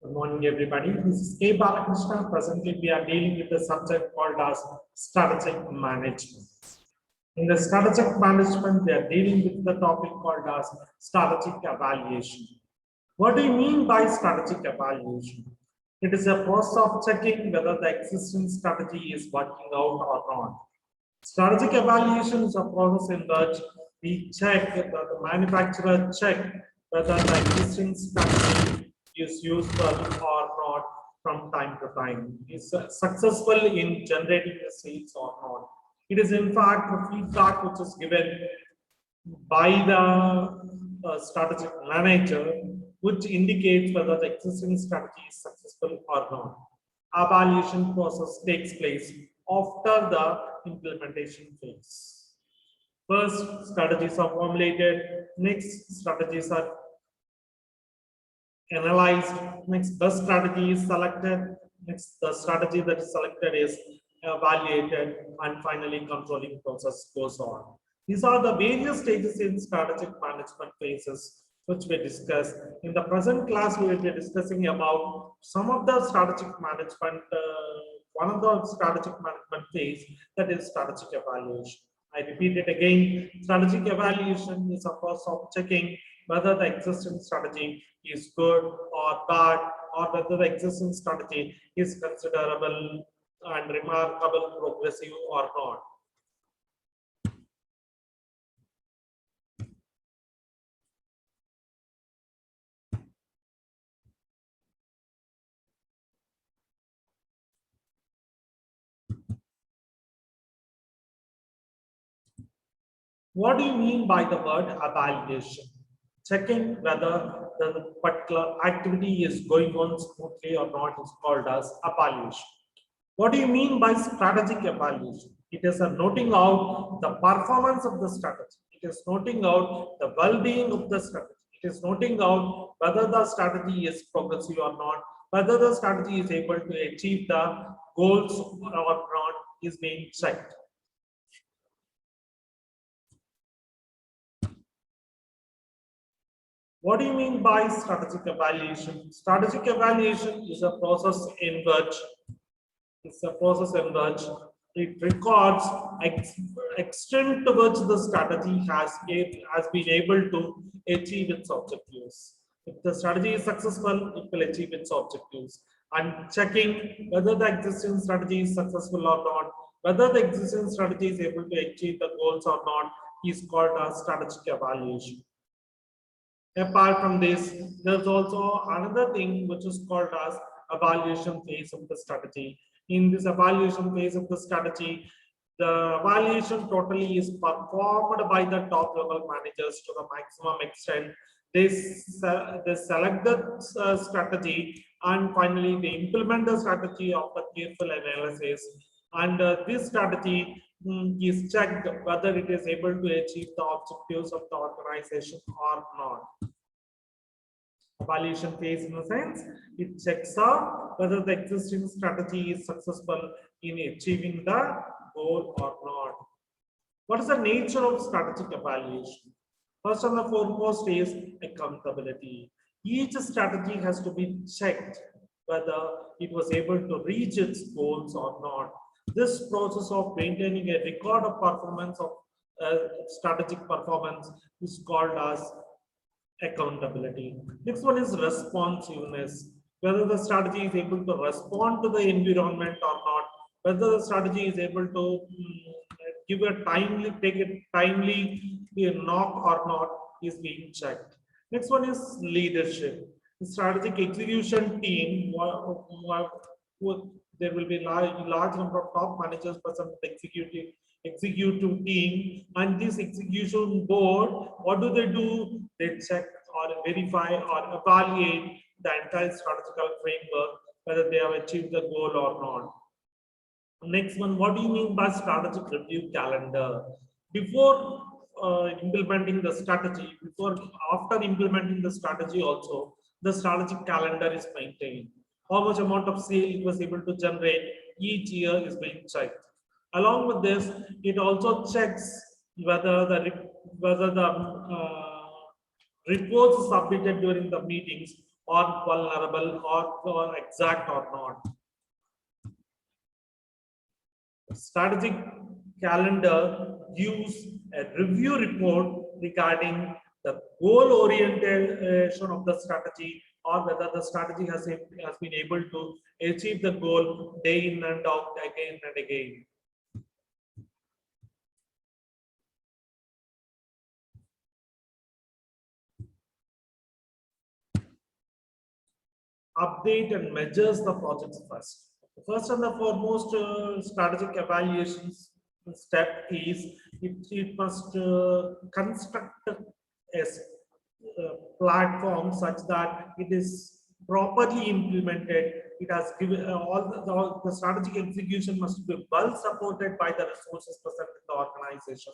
Good morning, everybody. This is K. Balakrishna. Presently, we are dealing with the subject called as strategic management. In the strategic management, we are dealing with the topic called as strategic evaluation. What do you mean by strategic evaluation? It is a process of checking whether the existing strategy is working out or not. Strategic evaluation is a process in which we check that the manufacturer check whether the existing strategy is useful or not from time to time. Is successful in generating the sales or not. It is in fact the feedback which is given by the strategic manager, which indicates whether the existing strategy is successful or not. Evaluation process takes place after the implementation phase. First, strategies are formulated. Next, strategies are analyzed. Next, best strategy is selected. Next, the strategy that is selected is evaluated, and finally, controlling process goes on. These are the various stages in strategic management phases which we discussed. In the present class, we will be discussing about some of the strategic management, one of the strategic management phase, that is strategic evaluation. I repeat it again, strategic evaluation is a process of checking whether the existing strategy is good or bad, or whether the existing strategy is considerable and remarkable, progressive or not. What do you mean by the word evaluation? Checking whether the particular activity is going on smoothly or not is called as evaluation. What do you mean by strategic evaluation? It is a noting out the performance of the strategy. It is noting out the well-being of the strategy. It is noting out whether the strategy is progressive or not, whether the strategy is able to achieve the goals or not is being checked. What do you mean by strategic evaluation? Strategic evaluation is a process in which it records extent to which the strategy has been able to achieve its objectives. If the strategy is successful, it will achieve its objectives. And checking whether the existing strategy is successful or not, whether the existing strategy is able to achieve the goals or not, is called as strategic evaluation. Apart from this, there's also another thing which is called as evaluation phase of the strategy. In this evaluation phase of the strategy, the evaluation totally is performed by the top level managers to the maximum extent. They select the strategy, and finally they implement the strategy after careful analysis. And this strategy is checked whether it is able to achieve the objectives of the organization or not. Evaluation phase, in a sense, it checks out whether the existing strategy is successful in achieving the goal or not. What is the nature of strategic evaluation? First and the foremost is accountability. Each strategy has to be checked whether it was able to reach its goals or not. This process of maintaining a record of performance of strategic performance is called as accountability. Next one is responsiveness. Whether the strategy is able to respond to the environment or not, whether the strategy is able to give a timely, take a timely knock or not, is being checked. Next one is leadership. The strategic execution team, there will be large number of top managers present with the executive team, and this execution board, what do? They check or verify or evaluate the entire strategical framework, whether they have achieved the goal or not. Next one, what do you mean by strategic review calendar? Before implementing the strategy, after implementing the strategy also, the strategic calendar is maintained. How much amount of sale it was able to generate each year is being checked. Along with this, it also checks whether the reports submitted during the meetings, or vulnerable or exact or not. Strategic calendar gives a review report regarding the goal orientation of the strategy, or whether the strategy has been able to achieve the goal day in and out, again and again. Update and measures the projects first. First and the foremost, strategic evaluations step is it must construct a platform such that it is properly implemented. It has given all the strategic execution must be well supported by the resources present in the organization.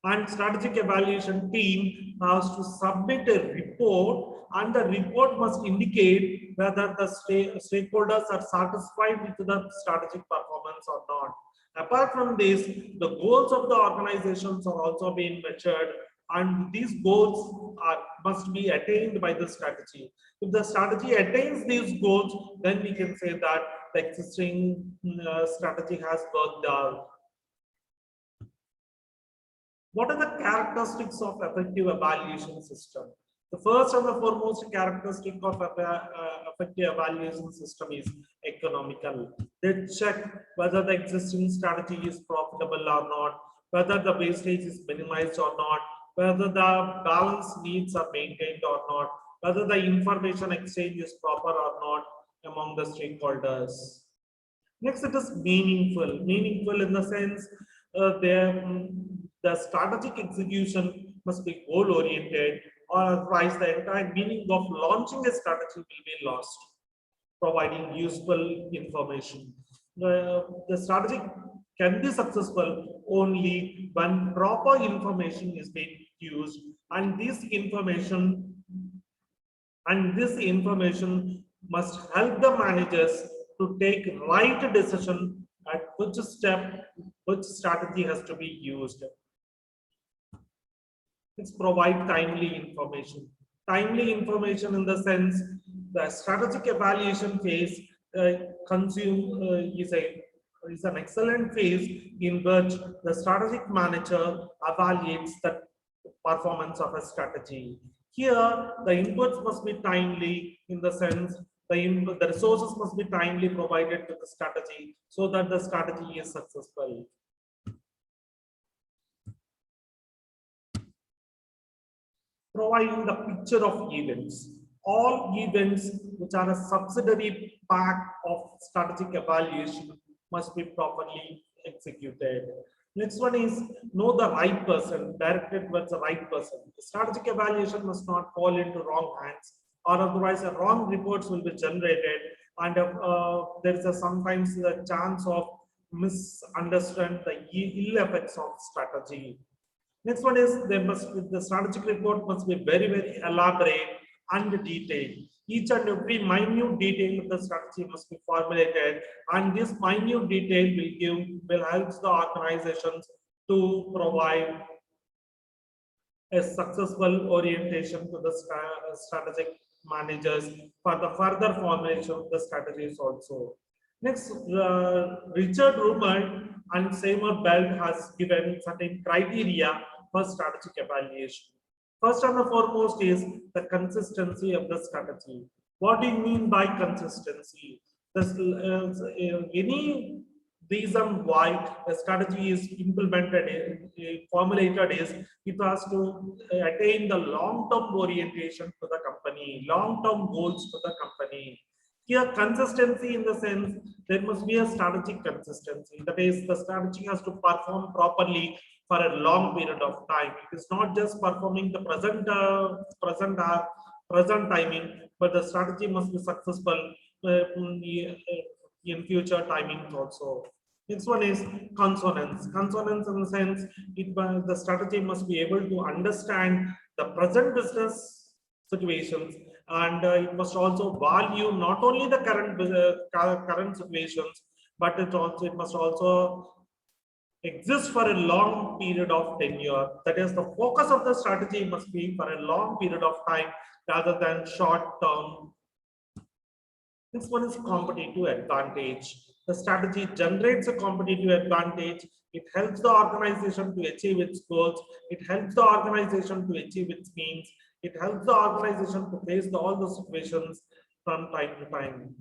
And strategic evaluation team has to submit a report, and the report must indicate whether the stakeholders are satisfied with the strategic performance or not. Apart from this, the goals of the organizations are also being measured, and these goals must be attained by the strategy. If the strategy attains these goals, then we can say that the existing strategy has worked out. What are the characteristics of effective evaluation system? The first and the foremost characteristic of effective evaluation system is economical. They check whether the existing strategy is profitable or not, whether the wastage is minimized or not, whether the balance needs are maintained or not, whether the information exchange is proper or not among the stakeholders. Next, it is meaningful. Meaningful in the sense the strategic execution must be goal oriented, or otherwise the entire meaning of launching a strategy will be lost. Providing useful information. The strategy can be successful only when proper information is being used, and this information must help the managers to take right decision at which step, which strategy has to be used. It's provide timely information. Timely information in the sense the strategic evaluation phase is an excellent phase in which the strategic manager evaluates the performance of a strategy. Here, the inputs must be timely in the sense the resources must be timely provided to the strategy so that the strategy is successful. Providing the picture of events. All events which are a subsidiary part of strategic evaluation must be properly executed. Next one is know the right person, directed towards the right person. The strategic evaluation must not fall into wrong hands, or otherwise wrong reports will be generated, and there is sometimes the chance of misunderstand the ill effects of strategy. Next one is the strategic report must be very elaborate and detailed. Each and every minute detail of the strategy must be formulated, and this minute detail will help the organizations to provide a successful orientation to the strategic managers for the further formulation of the strategies also. Next, Richard Rumor and Seymour Belt has given certain criteria for strategic evaluation. First and the foremost is the consistency of the strategy. What do you mean by consistency? Any reason why a strategy is implemented, formulated is it has to attain the long-term orientation to the company, long-term goals to the company. Here, consistency in the sense there must be a strategic consistency. That is, the strategy has to perform properly for a long period of time. It is not just performing the present timing, but the strategy must be successful in future timings also. Next one is consonance. Consonance in the sense the strategy must be able to understand the present business situations, and it must also value not only the current situations, but it must also exist for a long period of tenure. That is, the focus of the strategy must be for a long period of time rather than short term Next one is competitive advantage. The strategy generates a competitive advantage. It helps the organization to achieve its goals. It helps the organization to achieve its means. It helps the organization to face all the situations from time to time.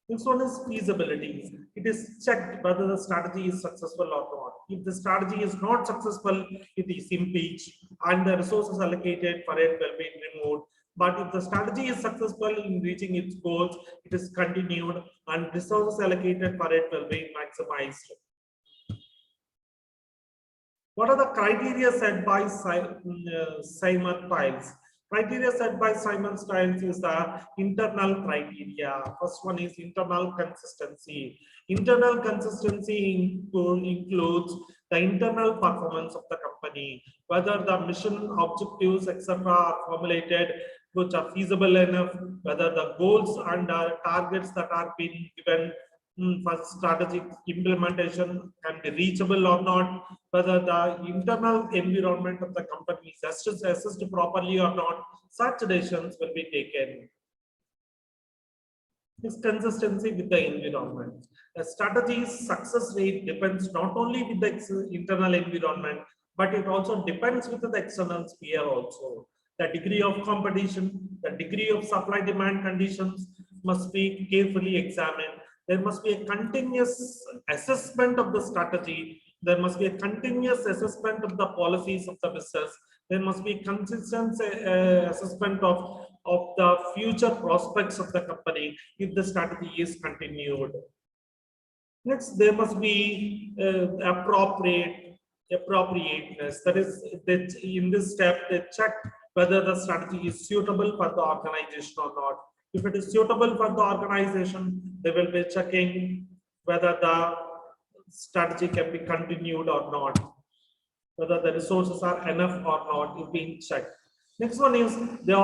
Next one is feasibility. It is checked whether the strategy is successful or not. If the strategy is not successful, it is impeached and the resources allocated for it will be removed. But if the strategy is successful in reaching its goals, it is continued and resources allocated for it will be maximized. What are the criteria set by Simon Stiles? Criteria set by Simon Stiles is the internal criteria. First one is internal consistency. Internal consistency includes the internal performance of the company, whether the mission objectives, etc., are formulated which are feasible enough, whether the goals and targets that are being given for strategic implementation can be reachable or not, whether the internal environment of the company is assessed properly or not, such decisions will be taken. This consistency with the environment. A strategy's success rate depends not only with the internal environment, but it also depends with the external sphere also. The degree of competition, the degree of supply-demand conditions must be carefully examined. There must be a continuous assessment of the strategy. There must be a continuous assessment of the policies of the business. There must be consistent assessment of the future prospects of the company if the strategy is continued. Next, there must be appropriateness. That is, that in this step, they check whether the strategy is suitable for the organization or not. If it is suitable for the organization, they will be checking whether the strategy can be continued or not, whether the resources are enough or not is being checked. Next one is the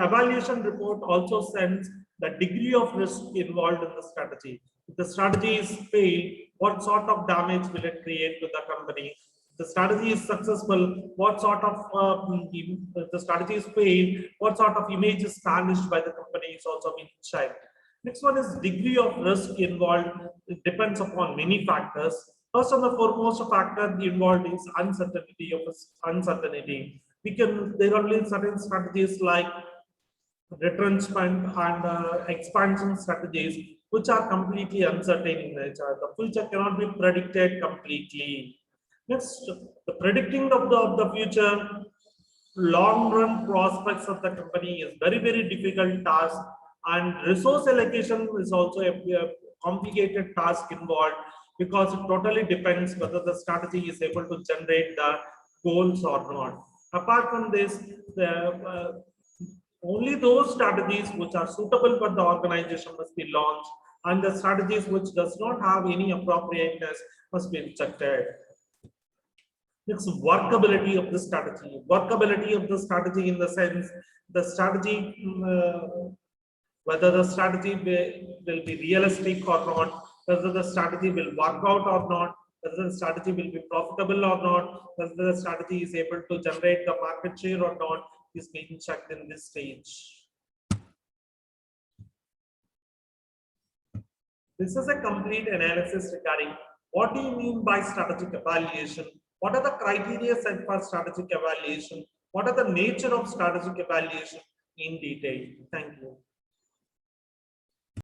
evaluation report also sends the degree of risk involved in the strategy. If the strategy is failed, what sort of damage will it create to the company? If the strategy is successful, what sort of if the strategy is failed, what sort of image is tarnished by the company is also being checked. Next one is degree of risk involved. It depends upon many factors. First and the foremost factor involved is uncertainty. There are only certain strategies like retrenchment and expansion strategies which are completely uncertain in nature. The future cannot be predicted completely. Next, the predicting of the future long run prospects of the company is very difficult task, and resource allocation is also a complicated task involved because it totally depends whether the strategy is able to generate the goals or not. Apart from this, only those strategies which are suitable for the organization must be launched, and the strategies which does not have any appropriateness must be rejected. Next, workability of the strategy. Workability of the strategy in the sense the strategy, whether the strategy will be realistic or not, whether the strategy will work out or not, whether the strategy will be profitable or not, whether the strategy is able to generate the market share or not is being checked in this stage. This is a complete analysis regarding what do you mean by strategic evaluation? What are the criteria set for strategic evaluation? What are the nature of strategic evaluation in detail? Thank you.